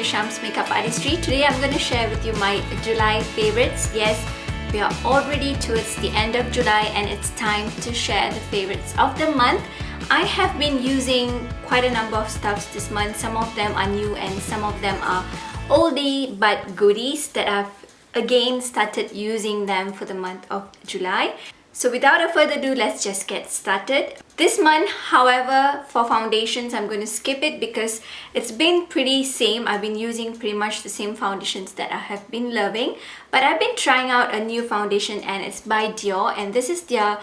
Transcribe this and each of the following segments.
Sham's Makeup Artistry. Today I'm going to share with you my July favorites. Yes, we are already towards the end of July and it's time to share the favorites of the month. I have been using quite a number of stuffs this month. Some of them are new and some of them are oldie but goodies that I've again started using them for the month of July. So without a further ado, let's just get started. This month, however, for foundations, I'm going to skip it because it's been pretty same. I've been using pretty much the same foundations that I have been loving. But I've been trying out a new foundation and it's by Dior, and this is their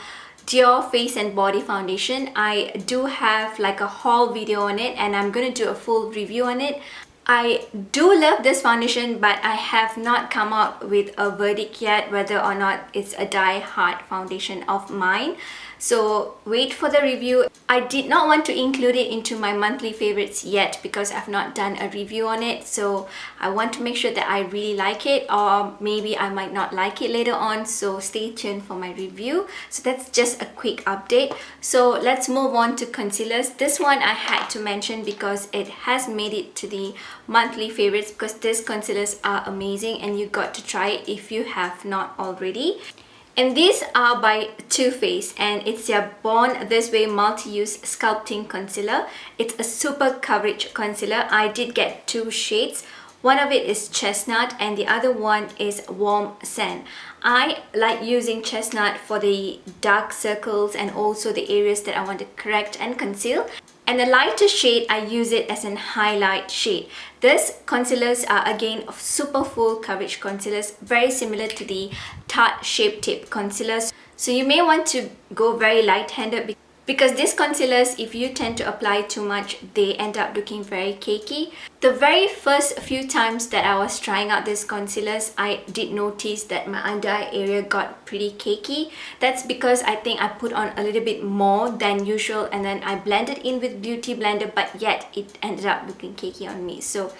Dior Face and Body Foundation. I do have like a haul video on it and I'm going to do a full review on it. I do love this foundation, but I have not come out with a verdict yet whether or not it's a die-hard foundation of mine. So wait for the review. I did not want to include it into my monthly favorites yet because I've not done a review on it. So I want to make sure that I really like it, or maybe I might not like it later on. So stay tuned for my review. So that's just a quick update. So let's move on to concealers. This one I had to mention because it has made it to the monthly favorites because these concealers are amazing and you got to try it if you have not already. And these are by Too Faced and it's their Born This Way Multi-Use Sculpting Concealer. It's a super coverage concealer. I did get two shades. One of it is Chestnut and the other one is Warm Sand. I like using Chestnut for the dark circles and also the areas that I want to correct and conceal. And the lighter shade, I use it as an highlight shade. These concealers are again super full coverage concealers, very similar to the Tarte Shape Tape concealers. So you may want to go very light-handed because these concealers, if you tend to apply too much, they end up looking very cakey. The very first few times that I was trying out these concealers, I did notice that my under eye area got pretty cakey. That's because I think I put on a little bit more than usual and then I blended in with Beauty Blender, but yet it ended up looking cakey on me. So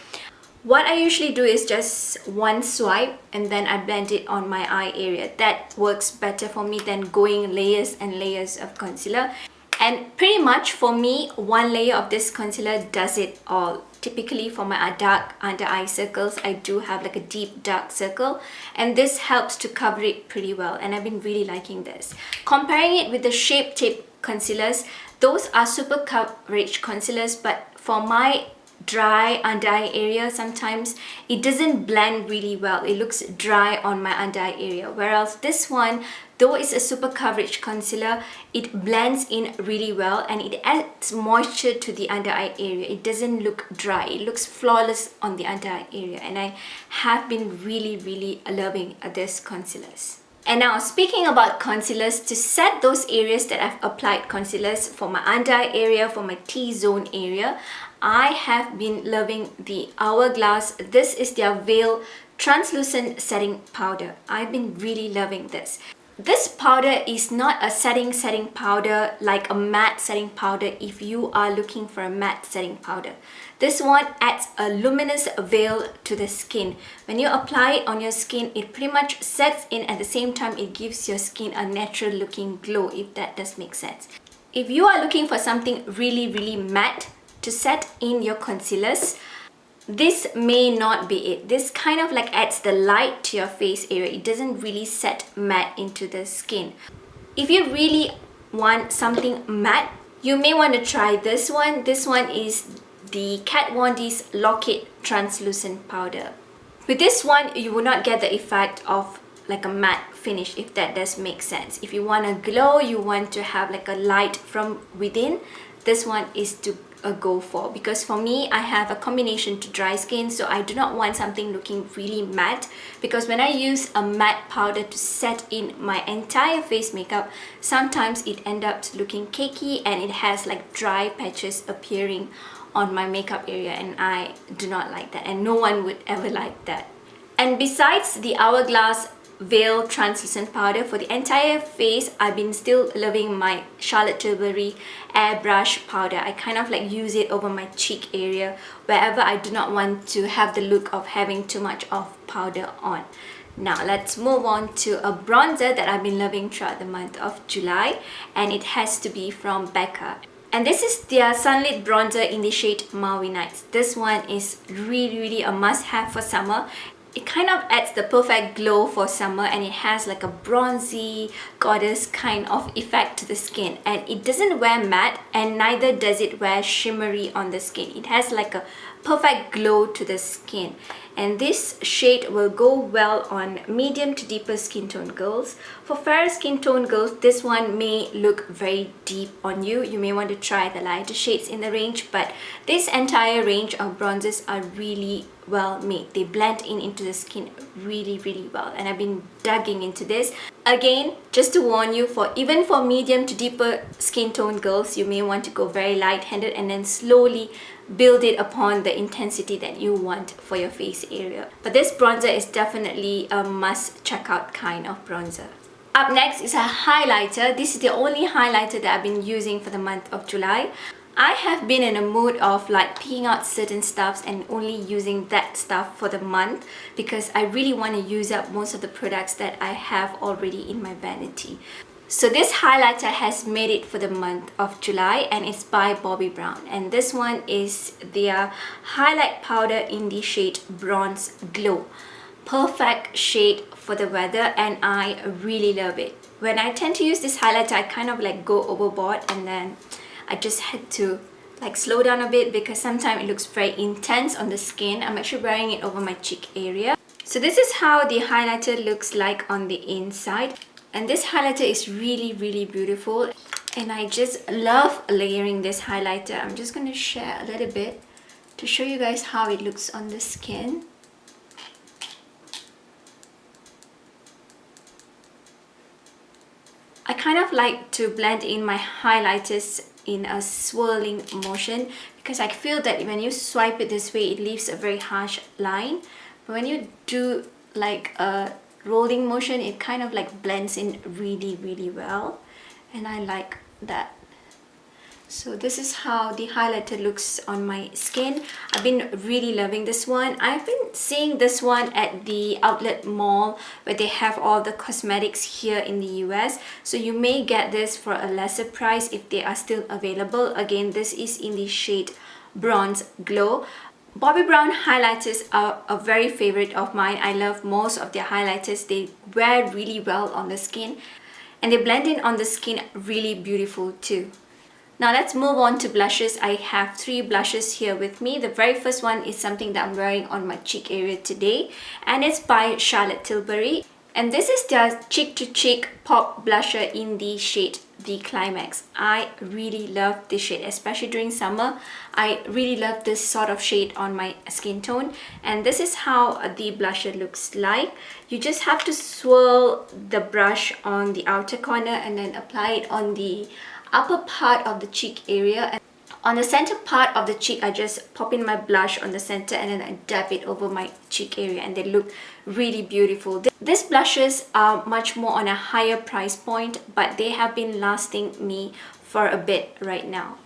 what I usually do is just one swipe and then I blend it on my eye area. That works better for me than going layers and layers of concealer. And pretty much for me, one layer of this concealer does it all. Typically for my dark under eye circles, I do have like a deep dark circle and this helps to cover it pretty well and I've been really liking this. Comparing it with the Shape Tape concealers, those are super coverage concealers, but for my dry under eye area, sometimes it doesn't blend really well. It looks dry on my under eye area, whereas this one, though it's a super coverage concealer, it blends in really well and it adds moisture to the under eye area. It doesn't look dry. It looks flawless on the under eye area and I have been really loving these concealers. And now speaking about concealers, to set those areas that I've applied concealers for my under eye area, for my T-zone area, I have been loving the Hourglass. This is their Veil Translucent Setting Powder. I've been really loving this. This powder is not a setting powder like a matte setting powder if you are looking for a matte setting powder. This one adds a luminous veil to the skin. When you apply it on your skin, it pretty much sets in at the same time it gives your skin a natural looking glow, if that does make sense. If you are looking for something really matte to set in your concealers, this may not be it. This kind of like adds the light to your face area. It doesn't really set matte into the skin. If you really want something matte, you may want to try this one. This one is the Kat Von D's Lock-It Translucent Powder. With this one, you will not get the effect of like a matte finish, if that does make sense. If you want a glow, you want to have like a light from within, this one is to go for, because for me, I have a combination to dry skin, so I do not want something looking really matte, because when I use a matte powder to set in my entire face makeup, sometimes it ends up looking cakey and it has like dry patches appearing on my makeup area and I do not like that and no one would ever like that. And besides the Hourglass Veil Translucent Powder for the entire face, I've been still loving my Charlotte Tilbury Airbrush Powder. I kind of like use it over my cheek area wherever I do not want to have the look of having too much of powder on. Now let's move on to a bronzer that I've been loving throughout the month of July, and it has to be from Becca. And this is their Sunlit Bronzer in the shade Maui Nights. This one is really a must-have for summer. It kind of adds the perfect glow for summer, and it has like a bronzy goddess kind of effect to the skin, and it doesn't wear matte and neither does it wear shimmery on the skin. It has like a perfect glow to the skin, and this shade will go well on medium to deeper skin tone girls. For fairer skin tone girls, this one may look very deep on you. You may want to try the lighter shades in the range, but this entire range of bronzers are really well made. They blend in into the skin really well, and I've been digging into this. Again, just to warn you, for even for medium to deeper skin tone girls, you may want to go very light-handed and then slowly build it upon the intensity that you want for your face area. But this bronzer is definitely a must check out kind of bronzer. Up next is a highlighter. This is the only highlighter that I've been using for the month of July. I have been in a mood of like picking out certain stuffs and only using that stuff for the month, because I really want to use up most of the products that I have already in my vanity. So this highlighter has made it for the month of July, and it's by Bobbi Brown, and this one is their highlight powder in the shade Bronze Glow. Perfect shade for the weather, and I really love it. When I tend to use this highlighter, I kind of like go overboard, and then I just had to like slow down a bit because sometimes it looks very intense on the skin. I'm actually wearing it over my cheek area. So this is how the highlighter looks like on the inside. And this highlighter is really beautiful, and I just love layering this highlighter. I'm just going to share a little bit to show you guys how it looks on the skin. I kind of like to blend in my highlighters in a swirling motion, because I feel that when you swipe it this way, it leaves a very harsh line. But when you do like a rolling motion, it kind of like blends in really well, and I like that. So this is how the highlighter looks on my skin. I've been really loving this one. I've been seeing this one at the outlet mall where they have all the cosmetics here in the US. So you may get this for a lesser price if they are still available. Again, this is in the shade Bronze Glow. Bobbi Brown highlighters are a very favorite of mine. I love most of their highlighters. They wear really well on the skin, and they blend in on the skin really beautiful too. Now let's move on to blushes. I have 3 blushes here with me. The very first one is something that I'm wearing on my cheek area today, and it's by Tilbury. And this is their Cheek to Cheek Pop Blusher in the shade The Climax. I really love this shade, especially during summer. I really love this sort of shade on my skin tone. And this is how the blusher looks like. You just have to swirl the brush on the outer corner and then apply it on the upper part of the cheek area. And on the center part of the cheek, I just pop in my blush on the center and then I dab it over my cheek area, and they look really beautiful. These blushes are much more on a higher price point, but they have been lasting me for a bit right now.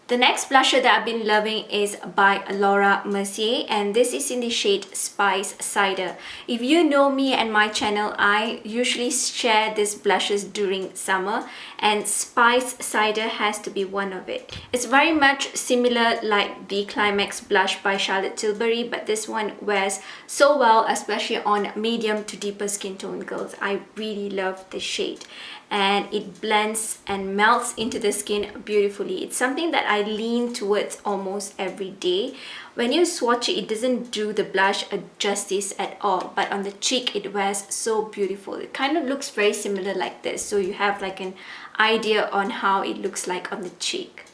The next blusher that I've been loving is by Laura Mercier, and this is in the shade Spice Cider. If you know me and my channel, I usually share these blushes during summer, and Spice Cider has to be one of it. It's very much similar like the Climax blush by Tilbury, but this one wears so well, especially on medium to deeper skin tone girls. I really love this shade, and it blends and melts into the skin beautifully. It's something that I lean towards almost every day. When you swatch it, it doesn't do the blush a justice at all, but on the cheek it wears so beautiful. It kind of looks very similar like this, so you have like an idea on how it looks like on the cheek.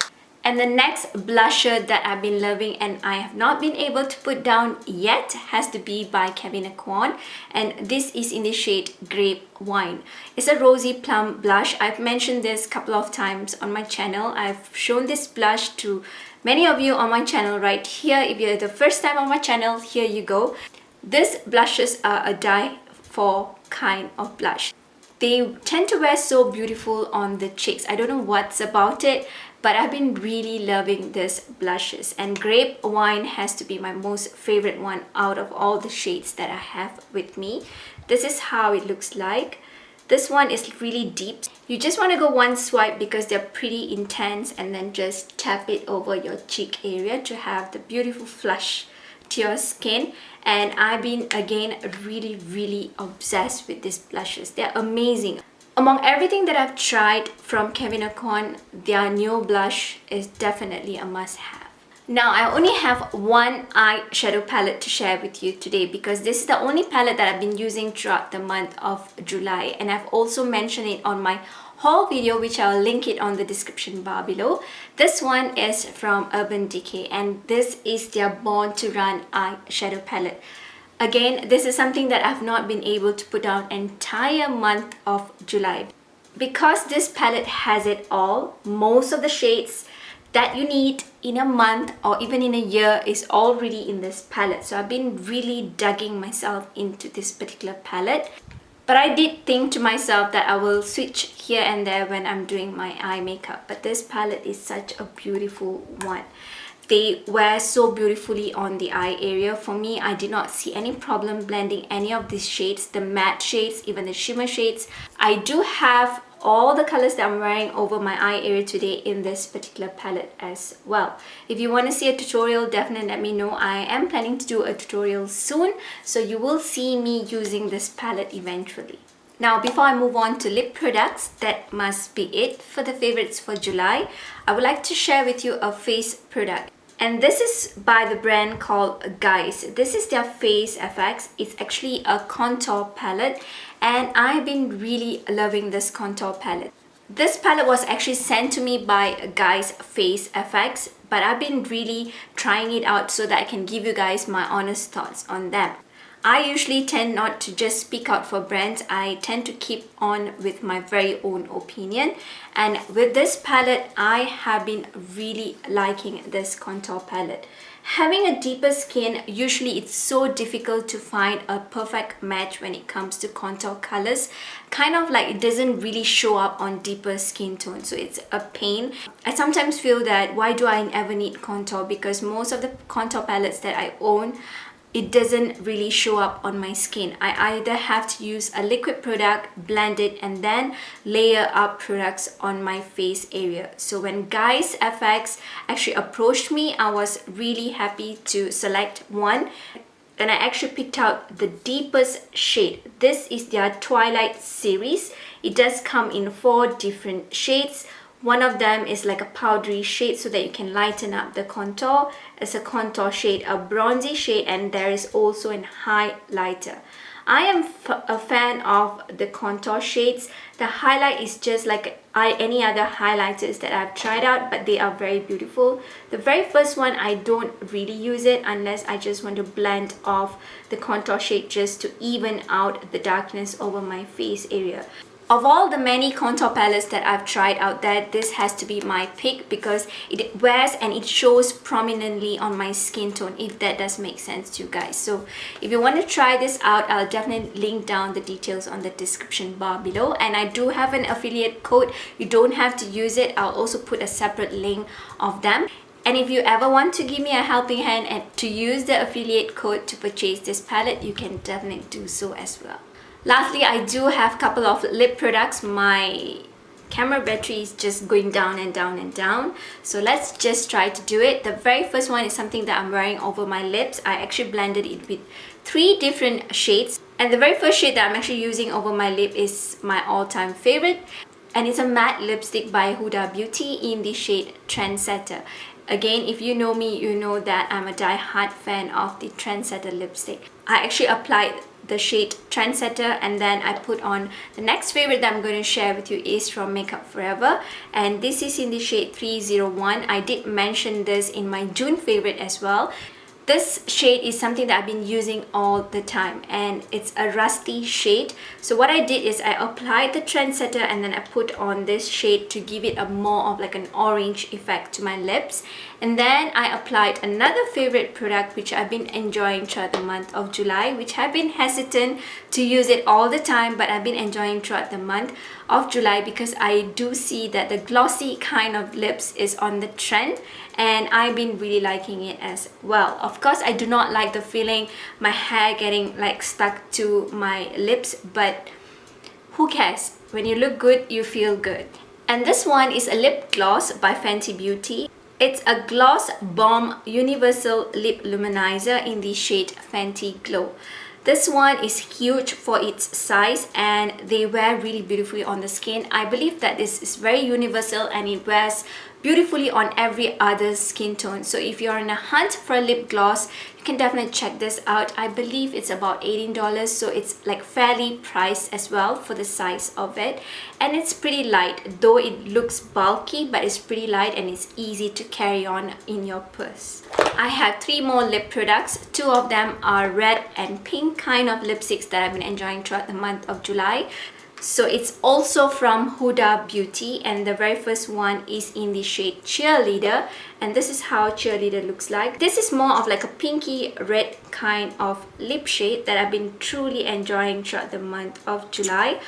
And the next blusher that I've been loving and I have not been able to put down yet has to be by Kevyn Aucoin, and this is in the shade Grapevine. It's a rosy plum blush. I've mentioned this a couple of times on my channel. I've shown this blush to many of you on my channel right here. If you're the first time on my channel, here you go. These blushes are a die for kind of blush. They tend to wear so beautiful on the cheeks. I don't know what's about it, but I've been really loving these blushes, and Grapevine has to be my most favorite one out of all the shades that I have with me. This is how it looks like. This one is really deep. You just want to go one swipe because they're pretty intense, and then just tap it over your cheek area to have the beautiful flush to your skin. And I've been again really obsessed with these blushes. They're amazing. Among everything that I've tried from Kevyn Aucoin, their new blush is definitely a must-have. Now, I only have one eyeshadow palette to share with you today because this is the only palette that I've been using throughout the month of July, and I've also mentioned it on my haul video, which I'll link it on the description bar below. This one is from Urban Decay, and this is their Born to Run eyeshadow palette. Again, this is something that I've not been able to put on entire month of July. Because this palette has it all, most of the shades that you need in a month or even in a year is already in this palette. So I've been really digging myself into this particular palette. But I did think to myself that I will switch here and there when I'm doing my eye makeup. But this palette is such a beautiful one. They wear so beautifully on the eye area. For me, I did not see any problem blending any of these shades, the matte shades, even the shimmer shades. I do have all the colors that I'm wearing over my eye area today in this particular palette as well. If you want to see a tutorial, definitely let me know. I am planning to do a tutorial soon, so you will see me using this palette eventually. Now, before I move on to lip products, that must be it for the favorites for July. I would like to share with you a face product. And this is by the brand called Guys. This is their Face FX. It's actually a contour palette, and I've been really loving this contour palette. This palette was actually sent to me by Guys Face FX, but I've been really trying it out so that I can give you guys my honest thoughts on them. I usually tend not to just speak out for brands. I tend to keep on with my very own opinion. And with this palette, I have been really liking this contour palette. Having a deeper skin, usually it's so difficult to find a perfect match when it comes to contour colors. Kind of like it doesn't really show up on deeper skin tone, so it's a pain. I sometimes feel that why do I ever need contour, because most of the contour palettes that I own, it doesn't really show up on my skin. I either have to use a liquid product, blend it, and then layer up products on my face area. So when Guys FX actually approached me, I was really happy to select one, and I actually picked out the deepest shade. This is their Twilight series. It does come in 4 different shades. One of them is like a powdery shade so that you can lighten up the contour. It's a contour shade, a bronzy shade, and there is also an highlighter. I am a fan of the contour shades. The highlight is just like any other highlighters that I've tried out, but they are very beautiful. The very first one, I don't really use it unless I just want to blend off the contour shade just to even out the darkness over my face area. Of all the many contour palettes that I've tried out there, this has to be my pick because it wears and it shows prominently on my skin tone, if that does make sense to you guys. So if you want to try this out, I'll definitely link down the details on the description bar below. And I do have an affiliate code. You don't have to use it. I'll also put a separate link of them. And if you ever want to give me a helping hand and to use the affiliate code to purchase this palette, you can definitely do so as well. Lastly, I do have a couple of lip products. My camera battery is just going down and down and down. So let's just try to do it. The very first one is something that I'm wearing over my lips. I actually blended it with 3 different shades. And the very first shade that I'm actually using over my lip is my all-time favorite. And it's a matte lipstick by Huda Beauty in the shade Trendsetter. Again, if you know me, you know that I'm a die-hard fan of the Trendsetter lipstick. I actually applied the shade Trendsetter, and then I put on the next favorite that I'm going to share with you is from Makeup Forever, and this is in the shade 301. I did mention this in my June favorite as well. This shade is something that I've been using all the time, and it's a rusty shade. So what I did is I applied the Trendsetter and then I put on this shade to give it a more of like an orange effect to my lips. And then I applied another favorite product which I've been enjoying throughout the month of July, which I've been hesitant to use it all the time, but I've been enjoying throughout the month of July because I do see that the glossy kind of lips is on the trend, and I've been really liking it as well. Of course, I do not like the feeling my hair getting like stuck to my lips, but who cares? When you look good, you feel good. And this one is a lip gloss by Fenty Beauty. It's a Gloss Bomb Universal Lip Luminizer in the shade Fenty Glow. This one is huge for its size and they wear really beautifully on the skin. I believe that this is very universal and it wears beautifully on every other skin tone. So if you're in a hunt for a lip gloss, you can definitely check this out. I believe it's about $18, so it's like fairly priced as well for the size of it. And it's pretty light, though it looks bulky, but it's pretty light and it's easy to carry on in your purse. I have 3 more lip products. 2 of them are red and pink kind of lipsticks that I've been enjoying throughout the month of July. So it's also from Huda Beauty, and the very first one is in the shade Cheerleader, and this is how Cheerleader looks like. This is more of like a pinky red kind of lip shade that I've been truly enjoying throughout the month of July.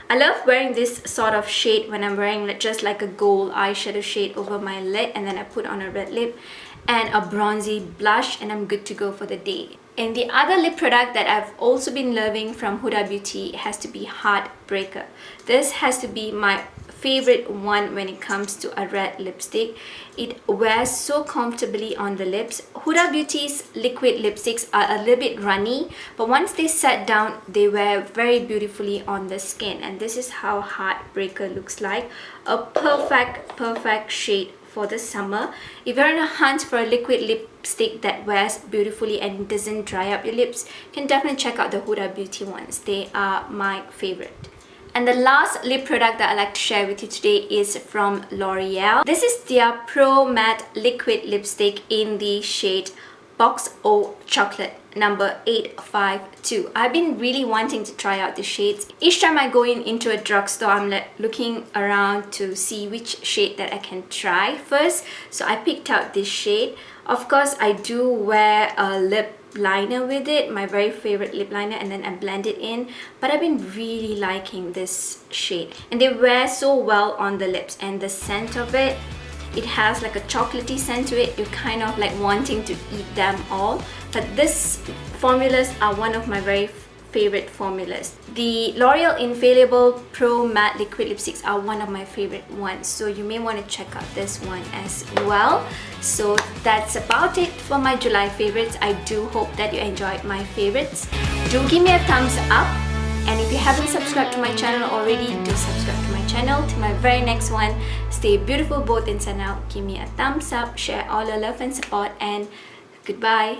I love wearing this sort of shade when I'm wearing just like a gold eyeshadow shade over my lid, and then I put on a red lip and a bronzy blush and I'm good to go for the day. And the other lip product that I've also been loving from Huda Beauty has to be HeartBreaker. This has to be my favorite one when it comes to a red lipstick. It wears so comfortably on the lips. Huda Beauty's liquid lipsticks are a little bit runny, but once they set down, they wear very beautifully on the skin. And this is how HeartBreaker looks like. A perfect shade for the summer. If you're in a hunt for a liquid lipstick that wears beautifully and doesn't dry up your lips, you can definitely check out the Huda Beauty ones. They are my favorite. And the last lip product that I'd like to share with you today is from L'Oreal. This is their Pro Matte Liquid Lipstick in the shade Box O Chocolate number 852. I've been really wanting to try out the shades. Each time I go into a drugstore, I'm looking around to see which shade that I can try first. So I picked out this shade. Of course, I do wear a lip liner with it, my very favorite lip liner, and then I blend it in. But I've been really liking this shade. And they wear so well on the lips, and the scent of it, it has like a chocolatey scent to it. You're kind of like wanting to eat them all. But these formulas are one of my very favorite formulas. The L'Oreal Infallible Pro Matte Liquid Lipsticks are one of my favorite ones. So you may want to check out this one as well. So that's about it for my July favorites. I do hope that you enjoyed my favorites. Do give me a thumbs up. And if you haven't subscribed to my channel already, do subscribe to my channel. To my very next one, stay beautiful both inside and out. Give me a thumbs up, share all your love and support, and goodbye.